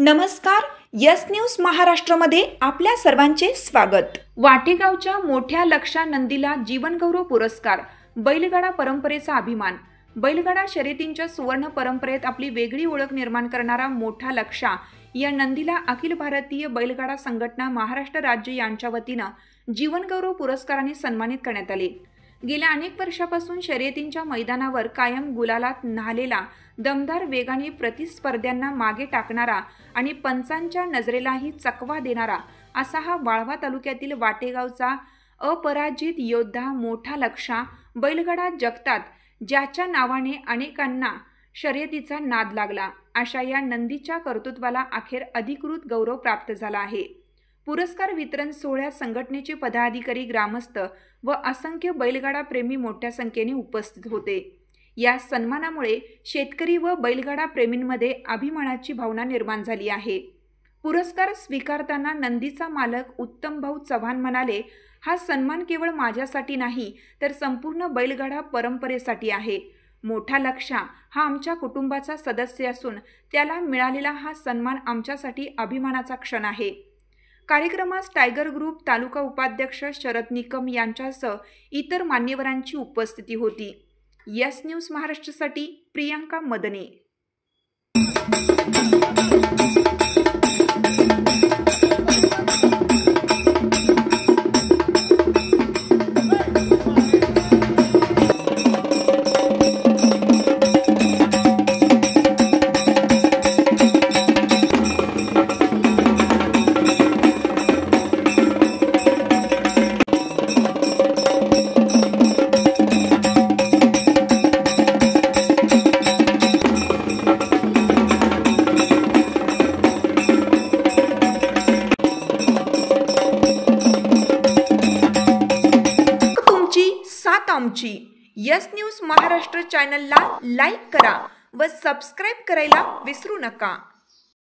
नमस्कार, yes news महाराष्ट्रामध्ये आपल्या सर्वांचे स्वागत। वाटेगावच्या मोठ्या लक्षा नंदीला जीवनगौरव पुरस्कार। बैलगाडा परंपरेचा अभिमान। बैलगाडा शर्यतींच्या सुवर्ण परंपरेत आपली वेगळी ओळख निर्माण करणारा मोठा लक्षा या नंदीला अखिल भारतीय बैलगाडा संघटना महाराष्ट्र राज्य यांच्या वतीने जीवनगौरव पुरस्काराने सन्मानित करण्यात आले। गेल्या अनेक वर्षापासून शर्यतींच्या मैदानावर कायम गुलालात न्हालेला, दमदार वेगाने प्रतिस्पर्ध्यांना मागे टाकणारा आणि पंचांच्या नजरेलाही चकवा देणारा असा हा वाळवा तालुक्यातील वाटेगावचा अपराजित योद्धा मोठा लक्षा बैलगाडा जगतात ज्याच्या नावाने अनेकांना शर्यतीचा नाद लागला, अशा या नंदीच्या कर्तृत्वाला अखेर अधिकृत गौरव प्राप्त झाला आहे। पुरस्कार वितरण सोहळ्यात संघटनेचे पदाधिकारी, ग्रामस्थ व असंख्य बैलगाडा प्रेमी मोठ्या संख्येने उपस्थित होते। या सन्मानामुळे शेतकरी व बैलगाडा प्रेमींमध्ये अभिमानाची भावना निर्माण झाली आहे। पुरस्कार स्वीकारताना नंदीचा मालक उत्तम भाऊ चव्हाण म्हणाले, हा सन्मान केवळ माझ्यासाठी नाही तर संपूर्ण बैलगाडा परंपरेसाठी आहे। मोठा लक्षा हा आमच्या कुटुंबाचा सदस्य असून त्याला मिळालेला हा सन्मान आमच्यासाठी अभिमानाचा क्षण आहे। कार्यक्रमास टायगर ग्रुप तालुका उपाध्यक्ष शरद निकम यांच्यासह इतर मान्यवरांची उपस्थिती होती। यस न्यूज महाराष्ट्रासाठी प्रियांका मदने। आमची यस न्यूज महाराष्ट्र चॅनलला लाईक करा व सबस्क्राइब करायला विसरू नका।